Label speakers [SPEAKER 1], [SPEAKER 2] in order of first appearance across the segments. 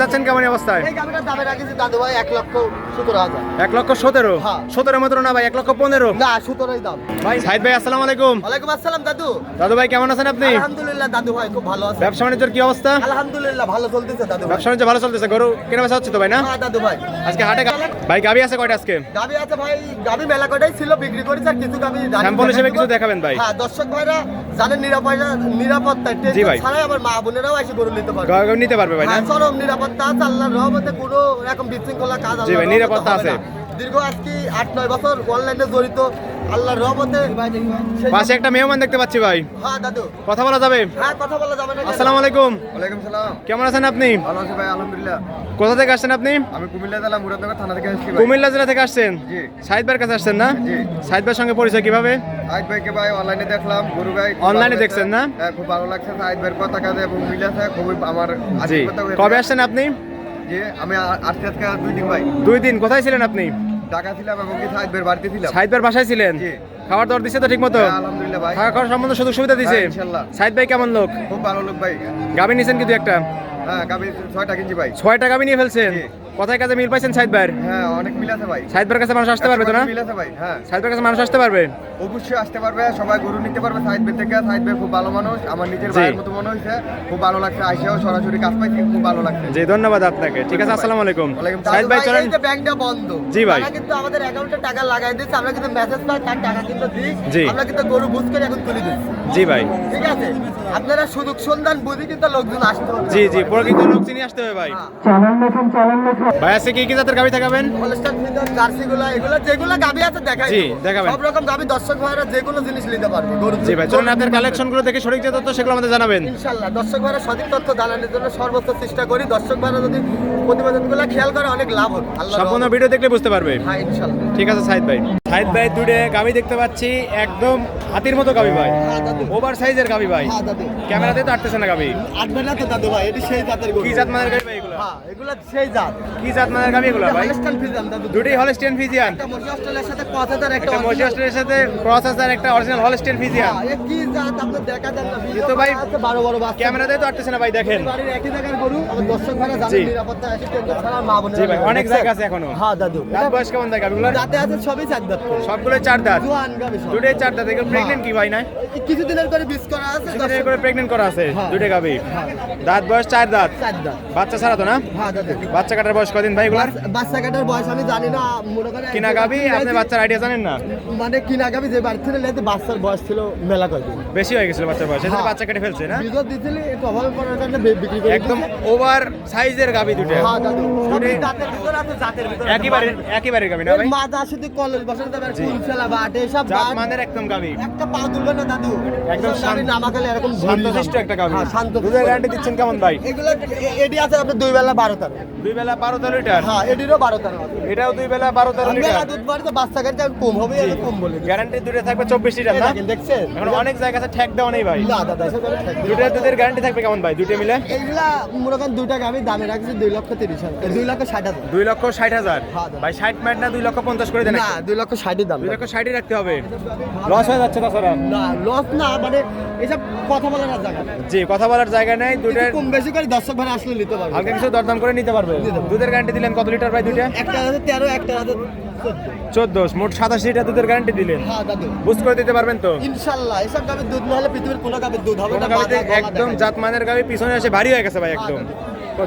[SPEAKER 1] যাচ্ছেন কেমন অবস্থায়?
[SPEAKER 2] এই গাবিটার দামে রাখিছি দাদু ভাই 1,17,000।
[SPEAKER 1] 1,17,000
[SPEAKER 2] হ্যাঁ।
[SPEAKER 1] 17 মতো না ভাই, 1,15,000
[SPEAKER 2] না 17ই দাম।
[SPEAKER 1] ভাই। সাইদ ভাই আসসালামু আলাইকুম।
[SPEAKER 2] ওয়ালাইকুম আসসালাম দাদু।
[SPEAKER 1] দাদু ভাই কেমন আছেন আপনি?
[SPEAKER 2] আলহামদুলিল্লাহ দাদু ভাই খুব ভালো আছি।
[SPEAKER 1] ব্যবসা বাণিজ্যের কি অবস্থা?
[SPEAKER 2] আলহামদুলিল্লাহ ভালো চলতেছে দাদু ভাই।
[SPEAKER 1] ব্যবসা বাণিজ্য ভালো চলতেছে, গরু কেনা বেচা হচ্ছে তো ভাই না?
[SPEAKER 2] হ্যাঁ দাদু ভাই।
[SPEAKER 1] আজকে হাটে ভাই গাবি আছে কয়টা আজকে?
[SPEAKER 2] গাবি আছে ভাই, গাবি মেলা কটাই ছিল, বিক্রি করেছে আর কিছু গাবি
[SPEAKER 1] স্যাম্পল হিসেবে কিছু দেখাবেন ভাই?
[SPEAKER 2] হ্যাঁ দর্শক ভাইরা জানেন নিরাপত্তা
[SPEAKER 1] জি ভাই।
[SPEAKER 2] ছাড়াই আমার মা বোনেরাও এসে গরু নিতে পারবে।
[SPEAKER 1] গরু নিতে পারবে ভাই না?
[SPEAKER 2] হ্যাঁ, চরম নিরাপত্তা আছে আল্লাহর রহমতে, কোনো রকম বিশৃঙ্খলা কাজ
[SPEAKER 1] জি ভাই, নিরাপত্তা আছে।
[SPEAKER 2] দীর্ঘ আজকে 8-9 বছর অনলাইনে জড়িত, আল্লাহর রহমতে।
[SPEAKER 1] পাশে একটা মেহমান দেখতে পাচ্ছি ভাই,
[SPEAKER 2] হ্যাঁ দাদু।
[SPEAKER 1] কথা বলা যাবে?
[SPEAKER 2] হ্যাঁ কথা বলা যাবে না।
[SPEAKER 1] আসসালামু আলাইকুম।
[SPEAKER 2] ওয়ালাইকুম সালাম।
[SPEAKER 1] কেমন আছেন আপনি?
[SPEAKER 2] ভালো আছি ভাই আলহামদুলিল্লাহ।
[SPEAKER 1] কোথা থেকে আসছেন আপনি?
[SPEAKER 2] আমি কুমিল্লা জেলা মুরাদনগর থানা থেকে আসছি ভাই।
[SPEAKER 1] কুমিল্লা জেলা থেকে আসছেন?
[SPEAKER 2] জি।
[SPEAKER 1] সাইদ ভাইয়ের কাছে আসছেন না?
[SPEAKER 2] জি।
[SPEAKER 1] সাইদ ভাইয়ের সঙ্গে পরিচয় কিভাবে?
[SPEAKER 2] সাইদ ভাইকে ভাই অনলাইনে দেখলাম, গরু ভাই
[SPEAKER 1] অনলাইনে দেখছেন না?
[SPEAKER 2] হ্যাঁ খুব ভালো লাগছে। সাইদ ভাইয়ের কথা কাজে এবং মিলাছে খুবই আমার
[SPEAKER 1] জি।
[SPEAKER 2] আশীর্বাদ হয়েছে।
[SPEAKER 1] কবে আসছেন আপনি?
[SPEAKER 2] জি আমি আজকে 2 দিন ভাই।
[SPEAKER 1] 2 দিন। কোথায় ছিলেন আপনি?
[SPEAKER 2] ঢাকা ছিলাম এবং কি সাইদ ভাইয়ের বাড়িতে ছিলাম।
[SPEAKER 1] সাইদ ভাইয়ের বাসায় ছিলেন?
[SPEAKER 2] জি।
[SPEAKER 1] খাবার দাবার দিছে তো ঠিক মতো?
[SPEAKER 2] হ্যাঁ, আলহামদুলিল্লাহ ভাই।
[SPEAKER 1] থাকা খাওয়ার সম্বন্ধে সুযোগ সুবিধা দিছে?
[SPEAKER 2] হ্যাঁ, ইনশাআল্লাহ।
[SPEAKER 1] সাইদ ভাই কেমন লোক?
[SPEAKER 2] খুব ভালো লোক ভাই।
[SPEAKER 1] গাবি নিছেন কিন্তু একটা?
[SPEAKER 2] হ্যাঁ গাবি 6টা কিনছি ভাই।
[SPEAKER 1] 6টা গাবি নিয়ে ফেলছেন?
[SPEAKER 2] জি।
[SPEAKER 1] কথায় কাজে মিল পাইছেন সাইদ ভাইয়ের?
[SPEAKER 2] হ্যাঁ অনেক মিল আছে ভাই।
[SPEAKER 1] সাইদ ভাইয়ের কাছে মানুষ আসতে পারবে তো না?
[SPEAKER 2] মিল আছে ভাই। হ্যাঁ
[SPEAKER 1] সাইদ ভাইয়ের কাছে মানুষ আসতে পারবে?
[SPEAKER 2] অবশ্যই আসতে পারবে, সবাই গরু নিতে পারবে সাইদ ভাই থেকে। সাইদ ভাই খুব ভালো মানুষ, আমার নিজের
[SPEAKER 1] জি।
[SPEAKER 2] ভাইয়ের মতো মনে হয়েছে। খুব ভালো লাগছে, আইসাও সরাসরি কাজ পাইছি, খুব ভালো লাগছে।
[SPEAKER 1] জি ধন্যবাদ আপনাকে। ঠিক আছে, আসসালামু আলাইকুম।
[SPEAKER 2] ওয়ালাইকুম
[SPEAKER 1] সাইদ ভাই চলেন।
[SPEAKER 2] এই যে ব্যাংকটা বন্ধ।
[SPEAKER 1] জি ভাই।
[SPEAKER 2] তারা কিন্তু আমাদের অ্যাকাউন্টে টাকা লাগাই দিচ্ছে, আমরা কিন্তু মেসেজ পাই, তার টাকা কিন্তু দিই।
[SPEAKER 1] জি।
[SPEAKER 2] আমরা কিন্তু গরু বুঝ করে এখন তুলে দিচ্ছি।
[SPEAKER 1] জি ভাই।
[SPEAKER 2] ঠিক আছে, আপনারা সুযোগ সন্ধান বুঝি কিন্তু লোকজন আসতে হবে।
[SPEAKER 1] জি জি, প্রকৃত লোক চিনি আসতে হবে ভাই। ভাই আছে কি কি জাতের গাবি থাকাবেন?
[SPEAKER 2] হলস্টাইন ফ্রিজিয়ান, জার্সিগুলা, এগুলা যেগুলা গাবি আছে দেখাই
[SPEAKER 1] জি,
[SPEAKER 2] দেবো।
[SPEAKER 1] দেখাবেন।
[SPEAKER 2] সব রকম গাবি দর্শক ভাইরা যে কোনো জিনিস নিতে পারবে গরু।
[SPEAKER 1] জি ভাই, চলুন আপনার কালেকশনগুলো দেখে সঠিক যে তথ্য সেগুলো আমাদের জানাবেন।
[SPEAKER 2] ইনশাআল্লাহ দর্শক ভাইরা সঠিক তথ্য জানানোর জন্য সর্বোচ্চ চেষ্টা করি। দর্শক ভাইরা যদি প্রতিবেদনগুলো খেয়াল করে অনেক লাভ হবে। আল্লাহ
[SPEAKER 1] সম্পূর্ণ ভিডিও দেখলে বুঝতে পারবে।
[SPEAKER 2] হ্যাঁ ইনশাআল্লাহ।
[SPEAKER 1] ঠিক আছে সাইদ ভাই। সাইদ ভাই দুটো গাবি দেখতে পাচ্ছি, একদম হাতির মতো গাবি ভাই,
[SPEAKER 2] হ্যাঁ দাদু।
[SPEAKER 1] ওভার সাইজের গাবি ভাই।
[SPEAKER 2] হ্যাঁ দাদু।
[SPEAKER 1] ক্যামেরাতে তো আটতেছে না গাবি।
[SPEAKER 2] আটবে না তো দাদু ভাই, এটি সেই জাতের গরু।
[SPEAKER 1] কি জাত মানের গাবি ভাই এগুলো?
[SPEAKER 2] হ্যাঁ এগুলা সেই জাত।
[SPEAKER 1] কি জাত মানের গাবি এগুলো ভাই?
[SPEAKER 2] হলস্টাইন ফ্রিজিয়ান দাদু।
[SPEAKER 1] দুটোই হলস্টিয়ান ফ্রিজিয়ান।
[SPEAKER 2] একটা মসি অস্ট্রেলিয়ার সাথে কথাদার একটা
[SPEAKER 1] একটা মসি অস্ট্রেলিয়ার সাথে ক্রস আছে আর একটা অরিজিনাল হলস্টিয়ান ফ্রিজিয়ান।
[SPEAKER 2] হ্যাঁ, এ কি জাত আপনি দেখা দেন না? ভিডিও
[SPEAKER 1] তো ভাই
[SPEAKER 2] আছে বড় বড় বাচ্চা।
[SPEAKER 1] ক্যামেরাতে তো আটতেছে না ভাই, দেখেন।
[SPEAKER 2] বাড়ির একই জায়গার গরু, আমার দর্শক ভাইরা
[SPEAKER 1] জি।
[SPEAKER 2] জানেন নিরাপত্তা আছে, টেনশন ছাড়া মা বোনেরা।
[SPEAKER 1] জি ভাই, অনেক
[SPEAKER 2] দেখছেন?
[SPEAKER 1] জায়গা আছে এখনো।
[SPEAKER 2] হ্যাঁ দাদু।
[SPEAKER 1] দাঁত বয়স কেমন থাকে গাবিগুলোর?
[SPEAKER 2] দাঁতে আছে সবই 4 দাঁত।
[SPEAKER 1] সবগুলো 4 দাঁত।
[SPEAKER 2] জোয়ান গাবি সব।
[SPEAKER 1] দুটোই 4 দাঁত। এগুলো প্রেগনেন্ট কি ভাই না?
[SPEAKER 2] এই কিছুদিনের করে বীজ করা আছে।
[SPEAKER 1] কিছুদিন করে প্রেগনেন্ট করা আছে
[SPEAKER 2] হ্যাঁ।
[SPEAKER 1] দুটো গাবি।
[SPEAKER 2] হ্যাঁ।
[SPEAKER 1] দাঁত বয়স 4 দাঁত।
[SPEAKER 2] 4 দাঁত।
[SPEAKER 1] বাচ্চা ছাড়া তো না?
[SPEAKER 2] হ্যাঁ দাদু।
[SPEAKER 1] বাচ্চা কাটার বয়স কদিন ভাই এগুলার?
[SPEAKER 2] বাচ্চা কাটার বয়স আমি জানি না, মনে করেন
[SPEAKER 1] কিনা গাবি, আপনি বাচ্চার আইডিয়া জানেন না?
[SPEAKER 2] মানে কিনা গাবি যে বাড়ি থেকে লেতে বাচ্চার বয়স ছিল মেলা কয়দিন।
[SPEAKER 1] বেশি হয়ে গেছিল বাচ্চার বয়স, সেজন্য
[SPEAKER 2] হ্যাঁ।
[SPEAKER 1] বাচ্চা কেটে ফেলছে না?
[SPEAKER 2] বীজও দিছিলি একটু অভাবে পড়ার কারণে বিক্রি করে
[SPEAKER 1] একদম
[SPEAKER 2] দিয়েছে।
[SPEAKER 1] ওভার সাইজের গাবি দুটো।
[SPEAKER 2] হ্যাঁ দাদু। সবই
[SPEAKER 1] দুটোই
[SPEAKER 2] দাঁতের ভিতর আছে, জাতের ভিতর আছে।
[SPEAKER 1] একেবারে গাবি না
[SPEAKER 2] এর
[SPEAKER 1] ভাই?
[SPEAKER 2] মাথা শুধু কলেজ বসাতে পারে,
[SPEAKER 1] জি।
[SPEAKER 2] কুল ফেলা বাট এসব
[SPEAKER 1] জাত
[SPEAKER 2] বাট।
[SPEAKER 1] মানের একদম গাবি।
[SPEAKER 2] একটা পা তুলবে না দাদু।
[SPEAKER 1] একদম
[SPEAKER 2] এসব গাড়ি নামাকালে এরকম
[SPEAKER 1] শান্তশিষ্ট একটা গাবি।
[SPEAKER 2] হ্যাঁ, শান্ত।
[SPEAKER 1] দুধের গ্যারান্টি দিচ্ছেন কেমন ভাই?
[SPEAKER 2] এগুলো এডি আছে আপনার 2 বেলা 12
[SPEAKER 1] 2 বেলা 12 লিটার।
[SPEAKER 2] হ্যাঁ এডিরও 12
[SPEAKER 1] এটাও 2 বেলা 12
[SPEAKER 2] মেলা
[SPEAKER 1] লিটার।
[SPEAKER 2] দুধ বাড়িতে বাচ্চা কাছে কম হবে, এর কম বলে দিই।
[SPEAKER 1] গ্যারান্টি দুটো থাকবে 24 লিটার না?
[SPEAKER 2] দেখেন দেখছেন
[SPEAKER 1] এখন অনেক জায়গা আছে ঠেক দেওয়া নেই ভাই।
[SPEAKER 2] না দাদা এসব গাড়ি থাকবে।
[SPEAKER 1] দুটো দুধের গ্যারান্টি থাকবে কেমন ভাই দুটো মিলে?
[SPEAKER 2] এইগুলা মনে করেন 2টা গাবি দামে রাখছি 2,30,000, 2,60,000।
[SPEAKER 1] 2,60,000।
[SPEAKER 2] হ্যাঁ, দাদা।
[SPEAKER 1] ভাই 60 মিনিট না 2,50,000 করে দেন?
[SPEAKER 2] না 2,60,000 দাম।
[SPEAKER 1] 2,60,000 রাখতে হবে। লস হয়ে যাচ্ছে তাছাড়া।
[SPEAKER 2] না লস না, মানে এসব কথা বলার আর জায়গা নেই।
[SPEAKER 1] জি, কথা বলার জায়গা নেই। দুটোর
[SPEAKER 2] একটু কম বেশি করে দর্শক ভাড়া আসলে নিতে পারবে।
[SPEAKER 1] হালকা কিছু দরদাম করে নিতে পারবে। দুধের গ্যারান্টি দিলেন কত লিটার ভাই দুইটা?
[SPEAKER 2] একটা আছে 13, একটা আছে 14।
[SPEAKER 1] 14, মোট 27 লিটার দুধের গ্যারান্টি দিলেন।
[SPEAKER 2] হ্যাঁ দাদু।
[SPEAKER 1] বুঝ করে দিতে পারবেন তো?
[SPEAKER 2] ইনশাআল্লাহ এসব গাবির দুধ না হলে পৃথিবীর কোনো গাবির দুধ হবে
[SPEAKER 1] কোনো
[SPEAKER 2] না।
[SPEAKER 1] গাবিতে
[SPEAKER 2] মাথা, গলা
[SPEAKER 1] একদম
[SPEAKER 2] দেখায়।
[SPEAKER 1] জাত মানের গাবি পিছনে এসে ভারী হয়ে গেছে ভাই একদম।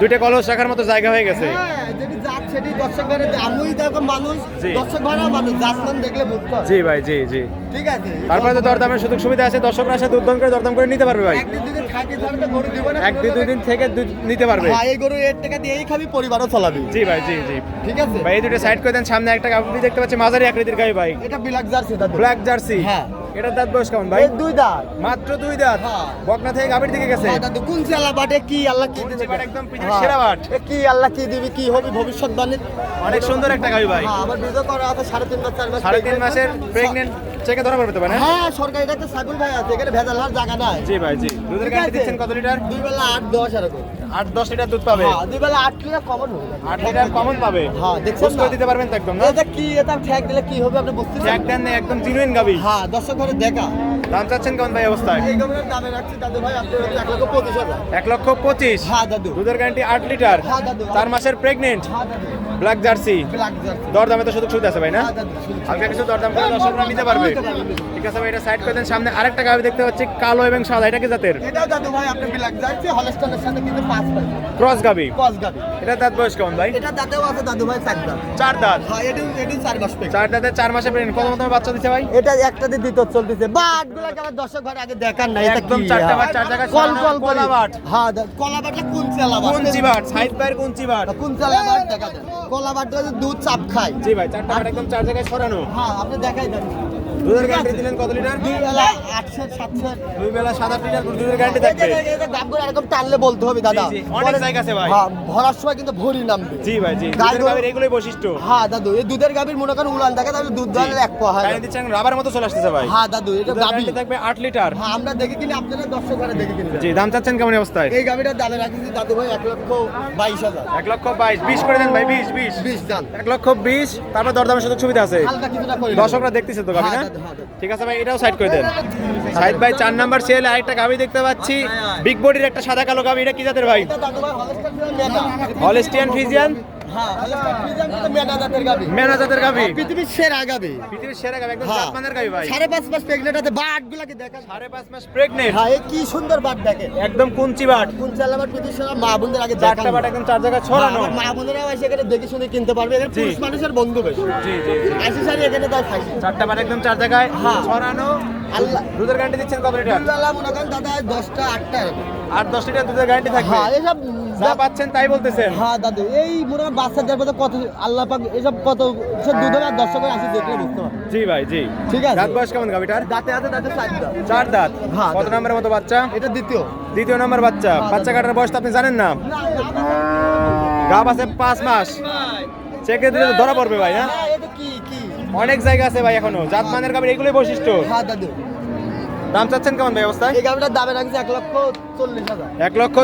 [SPEAKER 1] দুইটা কলস রাখার মতো জায়গা হয়ে গেছে।
[SPEAKER 2] হ্যাঁ, যেটি জাত সেটি দর্শক ভাড়া, আমিই দেখো মানুষ,
[SPEAKER 1] জি।
[SPEAKER 2] দর্শক ভাড়া মানুষ, জাতমান দেখলে বুঝতে হবে।
[SPEAKER 1] জি ভাই, জি জি।
[SPEAKER 2] ঠিক আছে।
[SPEAKER 1] তারপরে তো দরদামের সুযোগ সুবিধা আছে, দর্শকরা এসে দুধ করে দরদাম করে নিতে পারবে ভাই।
[SPEAKER 2] একদিন দুদিন থাকি ধরে গরু দিব না।
[SPEAKER 1] 1-2 দিন থেকে দুধ নিতে পারবে।
[SPEAKER 2] হ্যাঁ, এই গরু এর টাকা দিয়েই খাবি, পরিবারও চালাবি।
[SPEAKER 1] জি ভাই, জি জি।
[SPEAKER 2] ঠিক আছে।
[SPEAKER 1] ভাই এই দুটো সাইড করে দেন। সামনে একটা গাবি দেখতে পাচ্ছি, মাঝারি আকৃতির গাবি ভাই,
[SPEAKER 2] এটা ব্ল্যাক জার্সি দাদু।
[SPEAKER 1] Black jersey.
[SPEAKER 2] হ্যাঁ।
[SPEAKER 1] এটার দাঁত বয়স কেমন ভাই?
[SPEAKER 2] এই 2 দাঁত।
[SPEAKER 1] মাত্র 2 দাঁত।
[SPEAKER 2] হ্যাঁ।
[SPEAKER 1] বকনা থেকে গাবির দিকে গেছে।
[SPEAKER 2] হ্যাঁ দাদু, কোন চেলা বাটে কি আল্লাহ কি দিবে?
[SPEAKER 1] বাট একদম পৃথিবীর সেরা বাট।
[SPEAKER 2] এ কি আল্লাহ কি দিবে, কি হবে ভবিষ্যৎবাণী।
[SPEAKER 1] অনেক সুন্দর একটা গাবি ভাই।
[SPEAKER 2] হ্যাঁ, আমার ভিডিও করা আছে 3.5 মাস 4 মাস।
[SPEAKER 1] 3.5 মাসের প্রেগনেন্ট চেকে ধরা পড়বে তো ভাই না?
[SPEAKER 2] হ্যাঁ, সরকারি একটা ছাগল ভাই আছে, এখানে ভেজাল হওয়ার জায়গা নাই।
[SPEAKER 1] জি ভাই, জি। দুধের
[SPEAKER 2] ঠিক
[SPEAKER 1] গ্যারান্টি
[SPEAKER 2] আছে।
[SPEAKER 1] দিচ্ছেন কত লিটার?
[SPEAKER 2] 2 বেলা 8-10 এরকম।
[SPEAKER 1] 8-10 লিটার দুধ পাবে।
[SPEAKER 2] হ্যাঁ, 2 বেলা 8 লিটার কমন হবে।
[SPEAKER 1] 8 লিটার কমন পাবে।
[SPEAKER 2] হ্যাঁ, দেখছেন
[SPEAKER 1] বুঝ করে
[SPEAKER 2] না?
[SPEAKER 1] দিতে পারবেন তো একদম না?
[SPEAKER 2] এটা কি, এটা ঠ্যাক দিলে কি হবে আপনি বুঝতে
[SPEAKER 1] এক দেন একদম জেনুইন গাবি।
[SPEAKER 2] হ্যাঁ, দর্শক ঘরে দেখা।
[SPEAKER 1] দাম চাচ্ছেন কেমন ভাই অবস্থায়?
[SPEAKER 2] এই গাভিটার দামে রাখছি দাদু ভাই আপনার হচ্ছে 1,25,000।
[SPEAKER 1] 1,25,000।
[SPEAKER 2] হ্যাঁ দাদু।
[SPEAKER 1] দুধের গ্যারান্টি 8 লিটার।
[SPEAKER 2] হ্যাঁ দাদু।
[SPEAKER 1] 4 মাসের প্রেগনেন্ট,
[SPEAKER 2] হ্যাঁ দাদু।
[SPEAKER 1] Black jersey.
[SPEAKER 2] Black jersey.
[SPEAKER 1] দরদামে তো সুযোগ সুবিধা আছে ভাই না?
[SPEAKER 2] হ্যাঁ দাদু।
[SPEAKER 1] হালকা কিছু দরদাম করে দর্শকরা নিতে পারবে। ঠিক আছে ভাই, এটা সাইড করে দেন। সামনে আরেকটা গাভি দেখতে পাচ্ছি কালো এবং সাদা, এটা কি জাতের?
[SPEAKER 2] এটাও দাদু ভাই আপনি ব্ল্যাক জার্সি হলস্টাইনের সাথে কিন্তু 5 পাই।
[SPEAKER 1] ক্রস গাভি।
[SPEAKER 2] কস গাভি।
[SPEAKER 1] এটা দাঁত বয়স কেমন ভাই?
[SPEAKER 2] এটা দাঁতেও আছে দাদু ভাই 4 দাঁত।
[SPEAKER 1] 4 দাঁত।
[SPEAKER 2] হ্যাঁ এটি 4 মাস পেক।
[SPEAKER 1] 4 দাঁতে 4 মাসে প্রেগনেন্ট। কত মতো বাচ্চা দিচ্ছে ভাই?
[SPEAKER 2] এটা একটাতে দ্বিতীয় চলতেছে। বাটগুলো কেমন দর্শক ঘরে আগে দেখার নাই, এটা
[SPEAKER 1] একদম
[SPEAKER 2] কি?
[SPEAKER 1] 4টা বাট 4 জায়গায়
[SPEAKER 2] কল
[SPEAKER 1] সরানো,
[SPEAKER 2] কল
[SPEAKER 1] কলা বাট।
[SPEAKER 2] হ্যাঁ কলা বাটটা কোন চালা বাট?
[SPEAKER 1] কুঞ্চি বাট, সাইড পায়ের কুঞ্চি বাট।
[SPEAKER 2] কোন চালা বাট দেখা যায়? কলা বাটটা দুধ চাপ খায়।
[SPEAKER 1] জি ভাই, 4টা বাট একদম 4 জায়গায় সরানো।
[SPEAKER 2] হ্যাঁ আপনি দেখাই দেন।
[SPEAKER 1] দুধের গ্যারান্টি দিলেন কত লিটার?
[SPEAKER 2] 2 বেলা 800 700।
[SPEAKER 1] 2 বেলা 7-8 লিটার দুধের গ্যারান্টি থাকবে।
[SPEAKER 2] গাবগুলো এরকম টানলে বলতে হবে দাদা।
[SPEAKER 1] জি, জি, অনেক জায়গা আছে ভাই।
[SPEAKER 2] হ্যাঁ ভরার সময় কিন্তু ভরি নামবে।
[SPEAKER 1] জি ভাই, জি।
[SPEAKER 2] গাই
[SPEAKER 1] দুধের
[SPEAKER 2] গরু-
[SPEAKER 1] গাভির এগুলোই বৈশিষ্ট্য।
[SPEAKER 2] হ্যাঁ দাদু এই দুধের গাভীর মনে করেন উলান দেখা তাহলে দুধ দলে এক পোয়া হয়।
[SPEAKER 1] গাড়ি দিচ্ছেন রাবার মতো চলে আসতেছে ভাই।
[SPEAKER 2] হ্যাঁ দাদু এটা
[SPEAKER 1] দুধের
[SPEAKER 2] গাভী।
[SPEAKER 1] গ্যারান্টি থাকবে 8 লিটার।
[SPEAKER 2] হ্যাঁ আমরা দেখে কিনি আপনারা দর্শক ঘরে দেখে কিনি।
[SPEAKER 1] জি, দাম চাচ্ছেন কেমন অবস্থায়?
[SPEAKER 2] এই গাভীটার দামে রাখছি দাদু ভাই 1,22,000।
[SPEAKER 1] 1,22,000। 20 করে দেন ভাই, 20।
[SPEAKER 2] 20 দাম।
[SPEAKER 1] 1,20,000। তারপর দরদামের সুযোগ সুবিধা আছে।
[SPEAKER 2] হালকা কিছুটা করে
[SPEAKER 1] দর্শকরা দেখতেছে তো গাভি না?
[SPEAKER 2] হ্যাঁ, দাদু, হ্যাঁ, দাদু।
[SPEAKER 1] ঠিক আছে ভাই, এটাও সাইড করে দেন। সাইড ভাই 4 নাম্বার সেলে আরেকটা গাভি দেখতে পাচ্ছি, বিগ বডির একটা সাদা কালো গাভি। এটা কি জাতের ভাই?
[SPEAKER 2] এটা দাদু ভাই হলস্টাইন মেটা।
[SPEAKER 1] হলস্টিয়ান ফ্রিজিয়ান,
[SPEAKER 2] হ্যাঁ হলস্টাইন ফ্রিজিয়ান কিন্তু মেটা জাতের গাভী।
[SPEAKER 1] মেনা জাতের গাভি।
[SPEAKER 2] পৃথিবীর সেরা গাভী।
[SPEAKER 1] পৃথিবীর সেরা গাভি, একদম
[SPEAKER 2] হ্যাঁ।
[SPEAKER 1] জাতমানের গাভি ভাই।
[SPEAKER 2] 5.5 মাস প্রেগনেন্ট আছে। বাটগুলোকে দেখেন।
[SPEAKER 1] 5.5 মাস প্রেগনেন্ট,
[SPEAKER 2] হ্যাঁ এই কি সুন্দর বাট দেখেন।
[SPEAKER 1] একদম কুঞ্চি বাট।
[SPEAKER 2] কোন চালাবার পৃথিবীর সেরা মা বোনদের আগে
[SPEAKER 1] 4টা
[SPEAKER 2] দেখান।
[SPEAKER 1] বাট একদম 4 জায়গায় ছড়ানো।
[SPEAKER 2] মা বোনেরাও এসে এখানে দেখে শুনে কিনতে পারবে। এখানে
[SPEAKER 1] জি।
[SPEAKER 2] পুরুষ মানুষের বন্ধু বেশি।
[SPEAKER 1] জি জি।
[SPEAKER 2] আশি সারি এখানে তাই খাইছে।
[SPEAKER 1] 4টা বাট একদম 4 জায়গায়
[SPEAKER 2] হ্যাঁ।
[SPEAKER 1] ছড়ানো।
[SPEAKER 2] আল্লাহ
[SPEAKER 1] দুধের গ্যারান্টি দিচ্ছেন কত লিটার?
[SPEAKER 2] দুধওয়ালা মনে করেন দাদা 10টা 8টা।
[SPEAKER 1] 8-10 লিটার দুধের গ্যারান্টি থাকবে।
[SPEAKER 2] হ্যাঁ এসব
[SPEAKER 1] যা পাচ্ছেন তাই বলতেছেন।
[SPEAKER 2] হ্যাঁ দাদু এই মনে করেন বাচ্চাদের মধ্যে কত আল্লাহ পাক এসব কত সব দুধের আর দর্শকের আসি দেখলে বুঝতে পারবে।
[SPEAKER 1] জি ভাই, জি।
[SPEAKER 2] ঠিক আছে।
[SPEAKER 1] দাঁত বয়স কেমন গাভিটার?
[SPEAKER 2] দাঁতে আছে দাঁতে 4 দাঁত।
[SPEAKER 1] 4 দাঁত।
[SPEAKER 2] হ্যাঁ,
[SPEAKER 1] কত
[SPEAKER 2] দাঁত।
[SPEAKER 1] নম্বরের মতো বাচ্চা?
[SPEAKER 2] এটা দ্বিতীয়।
[SPEAKER 1] দ্বিতীয় নম্বর বাচ্চা। বাচ্চা কাটার বয়স তো আপনি জানেন না। গাব আছে 5 মাস। চেকে দিলে তো ধরা পড়বে ভাই, না?
[SPEAKER 2] হ্যাঁ এটা কি কি?
[SPEAKER 1] অনেক জায়গা আছে ভাই এখনো। জাতমানের গাভির এগুলোই বৈশিষ্ট্য।
[SPEAKER 2] হ্যাঁ দাদু
[SPEAKER 1] দাম চাচ্ছেন কেমন ভাই অবস্থায়?
[SPEAKER 2] এই গাভিটার দামে রাখছে 1,40,000।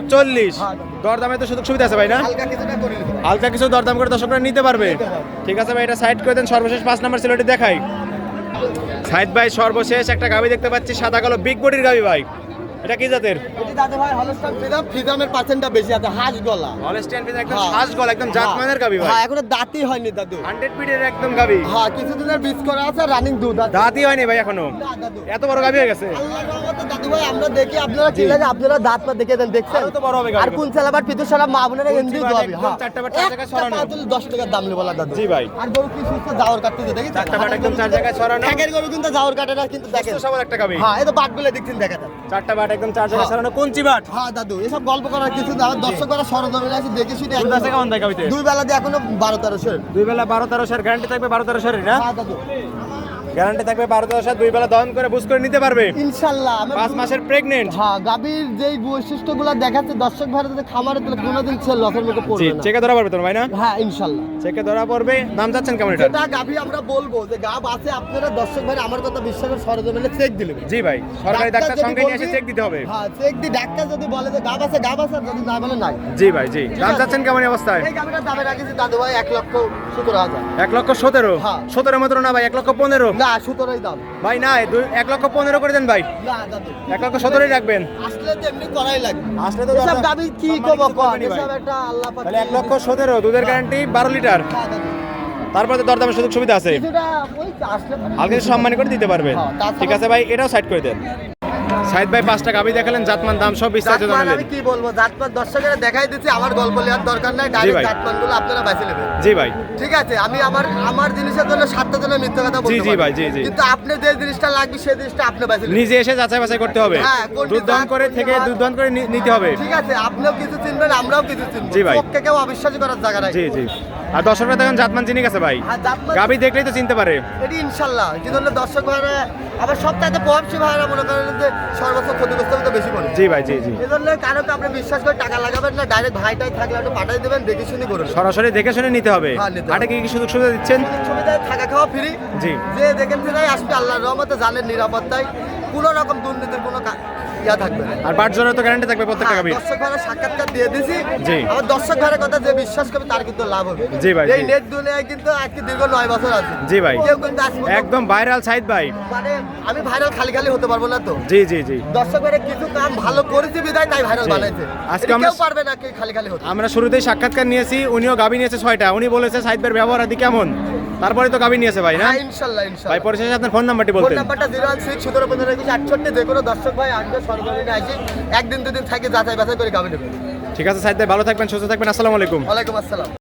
[SPEAKER 1] 1,40,000।
[SPEAKER 2] হ্যাঁ, দাদু।
[SPEAKER 1] দরদামে তো সুযোগ সুবিধা আছে ভাই, না?
[SPEAKER 2] হালকা কিছুটা করে নিতে হবে।
[SPEAKER 1] হালকা কিছু দরদাম করে দর্শকরা নিতে পারবে।
[SPEAKER 2] নিতে পারবে।
[SPEAKER 1] ঠিক আছে ভাই, এটা সাইড করে দেন। সর্বশেষ 5 নাম্বার সিলেটি দেখাই। সাইড ভাই সর্বশেষ একটা গাভি দেখতে পাচ্ছি, সাদা কালো বিগ বডির গাভি ভাই। এটা কি জাতের?
[SPEAKER 2] এটি দাদু ভাই হলস্টাইন ফ্রিজিয়ান। ফ্রিজিয়ানের পার্সেন্টটা বেশি আছে। হাঁস গলা।
[SPEAKER 1] হলস্টিয়ান ফ্রিজিয়ান, একদম
[SPEAKER 2] হ্যাঁ।
[SPEAKER 1] শ্বাস গল, একদম জাতমানের গাভি ভাই।
[SPEAKER 2] হ্যাঁ এখনো দাঁতই হয়নি দাদু।
[SPEAKER 1] 100 পিডের একদম গাভি।
[SPEAKER 2] হ্যাঁ কিছুদিনের বীজ করা আছে রানিং দুধ আছে।
[SPEAKER 1] দাঁতই হয়নি ভাই এখনো।
[SPEAKER 2] না দাদু
[SPEAKER 1] এত বড় গাভি হয়ে গেছে।
[SPEAKER 2] আল্লাহর রহমতে দাদু ভাই আমরা দেখি আপনারা কি লাগে আপনারা দাঁত পা দেখে দেন দেখছেন।
[SPEAKER 1] আরো তো বড় হবে গাভি।
[SPEAKER 2] আর কোন চালাবার পিতু সারা মা বোনেরা এমনি
[SPEAKER 1] বাট
[SPEAKER 2] দোয়াবি।
[SPEAKER 1] একদম
[SPEAKER 2] হ্যাঁ
[SPEAKER 1] 4টা বাট 4 জায়গায় ছড়ানো।
[SPEAKER 2] 10 টাকার দাম লে বলা দাদু।
[SPEAKER 1] জি ভাই।
[SPEAKER 2] আর গরু কি সুস্থ জাওর কাটতে দেখি
[SPEAKER 1] 4টা বাট একদম 4 জায়গায় ছড়ানো।
[SPEAKER 2] ঠ্যাকের গরু কিন্তু জাওর কাটে না কিন্তু দেখেন।
[SPEAKER 1] সবার একটা গাভি।
[SPEAKER 2] হ্যাঁ এই তো বাটগুলো দেখছেন দেখা যায়।
[SPEAKER 1] 4টা বাট একদম 4 জায়গায়
[SPEAKER 2] হ্যাঁ।
[SPEAKER 1] ছড়ানো, কোনচি বাট।
[SPEAKER 2] হ্যাঁ দাদু এসব গল্প করার কিছু না। আমার দর্শকরা সরজমিনে আছে দেখে শুনে
[SPEAKER 1] দুধ আছে কেমন ভাই গাভিতে?
[SPEAKER 2] দুই বেলা দিয়ে এখনো 12-13
[SPEAKER 1] দুই বেলা 12-13 গ্যারান্টি থাকবে। 12-13 না?
[SPEAKER 2] হ্যাঁ দাদু
[SPEAKER 1] গ্যারান্টি থাকবে 12-13। দুই বেলা দহন করে বুঝ করে নিতে পারবে।
[SPEAKER 2] ইনশাআল্লাহ
[SPEAKER 1] 5 মাসের প্রেগনেন্ট।
[SPEAKER 2] হ্যাঁ গাভীর যেই বৈশিষ্ট্যগুলো দেখাচ্ছে দর্শক ভারতে খামারে দিলে কোনোদিন সে লসের মুখে
[SPEAKER 1] জি,
[SPEAKER 2] পড়বে না।
[SPEAKER 1] চেকে ধরা পড়বে তোর ভাই, না?
[SPEAKER 2] হ্যাঁ ইনশাআল্লাহ
[SPEAKER 1] চেকে ধরা পড়বে। দাম চাচ্ছেন কেমন এটা?
[SPEAKER 2] সেটা গাভী আমরা বলবো যে গাব আছে আপনারা দর্শক ভাই আমার কথা বিশ্বাস করে সরজমিনে চেক দিলেন।
[SPEAKER 1] জি ভাই, সরকারি ডাক্তার
[SPEAKER 2] যদি
[SPEAKER 1] সঙ্গে নিয়ে এসে
[SPEAKER 2] বলবি-
[SPEAKER 1] চেক দিতে হবে।
[SPEAKER 2] হ্যাঁ চেক দি ডাক্তার যদি বলে যে গাব আছে আর যদি না বলে নাই।
[SPEAKER 1] জি ভাই, জি।
[SPEAKER 2] ঠিক
[SPEAKER 1] দাম
[SPEAKER 2] আছে।
[SPEAKER 1] চাচ্ছেন কেমন এই অবস্থায়?
[SPEAKER 2] এই গাভীটার দামে রাখেছি দাদু ভাই 1,17,000।
[SPEAKER 1] 1,17,000।
[SPEAKER 2] হ্যাঁ।
[SPEAKER 1] 17 মাত্র না ভাই, 1,15,000।
[SPEAKER 2] না 17ই দাম।
[SPEAKER 1] ভাই না, 1,15,000 করে দেন ভাই।
[SPEAKER 2] না দাদু
[SPEAKER 1] 1,17,000 রাখবেন।
[SPEAKER 2] আসলে তো এমনি করাই লাগবে।
[SPEAKER 1] আসলে তো
[SPEAKER 2] এসব
[SPEAKER 1] দাদা-
[SPEAKER 2] গাভী কি
[SPEAKER 1] সম্মানিত
[SPEAKER 2] কব কোন
[SPEAKER 1] কোম্পানি ভাই।
[SPEAKER 2] এসব একটা আল্লাহ পাক।
[SPEAKER 1] তাহলে 1,17,000 দুধের গ্যারান্টি 12 লিটার।
[SPEAKER 2] হ্যাঁ দাদু
[SPEAKER 1] তারপরে তো দরদামের সুযোগ সুবিধা আছে।
[SPEAKER 2] কিছুটা ওই আসলে পরে-
[SPEAKER 1] হালকা কিছু সম্মান করে দিতে পারবেন।
[SPEAKER 2] হ্যাঁ, তাছাড়া-
[SPEAKER 1] ঠিক আছে ভাই, এটাও সাইড করে দেন। সাইদ ভাই 5টা গাভি দেখালেন, জাতমান দাম সব বিস্তারিত
[SPEAKER 2] জাতমান
[SPEAKER 1] জানালেন।
[SPEAKER 2] আমি কি বলবো জাতমান দর্শকেরা দেখাই দিচ্ছি আমার গল্প নেওয়ার দরকার নাই
[SPEAKER 1] ভাই।
[SPEAKER 2] ডাইরেক্ট জাতমানগুলো আপনারা বেছে নেবেন
[SPEAKER 1] জি ভাই,
[SPEAKER 2] ঠিক আছে আমি আমার জিনিসের জন্য 7টা জনের মিথ্যা কথা বলতে
[SPEAKER 1] জি, জি
[SPEAKER 2] পারি।
[SPEAKER 1] ভাই, জি, জি।
[SPEAKER 2] কিন্তু আপনি যে জিনিসটা লাগবে সেই জিনিসটা আপনি বেছে নেবেন
[SPEAKER 1] নিজে এসে যাচাই বাছাই করতে হবে।
[SPEAKER 2] হ্যাঁ, কোনটি
[SPEAKER 1] দুধ দহন
[SPEAKER 2] জাত,
[SPEAKER 1] করে
[SPEAKER 2] কোনটি
[SPEAKER 1] থেকে
[SPEAKER 2] মাল।
[SPEAKER 1] দুধ দহন করে নিতে হবে।
[SPEAKER 2] ঠিক আছে আপনিও কিছু চিনবেন আমরাও কিছু চিনবো
[SPEAKER 1] জি ভাই।
[SPEAKER 2] চোখকে কেউ অবিশ্বাস করার জায়গা নাই
[SPEAKER 1] জি, জি। আর দর্শকরা দেখুন জাতমান চিনি গেছে ভাই।
[SPEAKER 2] হ্যাঁ, জাতমান-
[SPEAKER 1] গাভি দেখলেই তো চিনতে পারে।
[SPEAKER 2] এটি ইনশাল্লাহ কি জন্য দর্শক ভাইরা আবার সপ্তাহে প্রভাবশী ভাইরা মনে করেন যে সর্বোচ্চ ক্ষতিগ্রস্ত তো বেশি পড়ে
[SPEAKER 1] জি ভাই, জি, জি।
[SPEAKER 2] এই জন্য কারোকে আপনি বিশ্বাস করে টাকা লাগাবেন না ডাইরেক্ট ভাইটাই থাকলে একটু পাঠাই দেবেন দেখে শুনে করুন
[SPEAKER 1] সরাসরি দেখে শুনে নিতে হবে।
[SPEAKER 2] হ্যাঁ, নিতে হবে।
[SPEAKER 1] হাটে কি কি সুযোগ সুবিধা দিচ্ছেন?
[SPEAKER 2] সুবিধায় থাকা খাওয়া ফ্রি
[SPEAKER 1] জি।
[SPEAKER 2] যে দেখেন যে নাই আসবে আল্লাহর রহমতে জানেন নিরাপত্তায় কোনো রকম দুর্নীতির কোনো ইয়া থাকবে না।
[SPEAKER 1] আর বাট জোড়া তো গ্যারান্টি থাকবে প্রত্যেকটা গাভীর।
[SPEAKER 2] দর্শক ভাইরা সাক্ষাৎকার দিয়ে দিছি।
[SPEAKER 1] জি।
[SPEAKER 2] আমার দর্শক ভাইয়ের কথা যে বিশ্বাস করবে তার কিন্তু লাভ হবে।
[SPEAKER 1] জি ভাই,
[SPEAKER 2] এই
[SPEAKER 1] জি।
[SPEAKER 2] নেট দুনিয়ায় কিন্তু আজকে দীর্ঘ 9 বছর আছে।
[SPEAKER 1] জি ভাই।
[SPEAKER 2] কেউ কিন্তু আজ পর্যন্ত
[SPEAKER 1] একদম ভাইরাল সাইদ ভাই।
[SPEAKER 2] মানে আমি ভাইরাল খালি খালি হতে পারবো না তো।
[SPEAKER 1] জি জি জি।
[SPEAKER 2] দর্শক ভাইরা কিছু কাম ভালো করেছে বিধায় তাই ভাইরাল
[SPEAKER 1] জি।
[SPEAKER 2] বানাইছে।
[SPEAKER 1] আজকে
[SPEAKER 2] এটা
[SPEAKER 1] আমরা-
[SPEAKER 2] কেউ পারবে না কি খালি খালি হতে।
[SPEAKER 1] আমরা শুরুতেই সাক্ষাৎকার নিয়েছি, উনিও গাভী নিয়েছে 6টা। উনি বলেছে সাইদ ভাইয়ের ব্যবহার আদি কেমন, তারপরে তো গাভী নিয়েছে ভাই না?
[SPEAKER 2] হ্যাঁ ইনশাআল্লাহ
[SPEAKER 1] ভাই
[SPEAKER 2] ইনশাআল্লাহ।
[SPEAKER 1] পরিশেষে আপনার ফোন নাম্বারটি
[SPEAKER 2] ফোন
[SPEAKER 1] বলতেন।
[SPEAKER 2] নাম্বারটা 016-17-21-68 যে কোনো দর্শক ভাই আসবে সরজমিনে আসি একদিন দুদিন থেকে যাচাই বাছাই করে গাবি নেবে।
[SPEAKER 1] ঠিক আছে সাইদ ভাই, ভালো থাকবেন, সুস্থ থাকবেন। আসসালামু আলাইকুম।
[SPEAKER 2] ওয়ালাইকুম আসসালাম।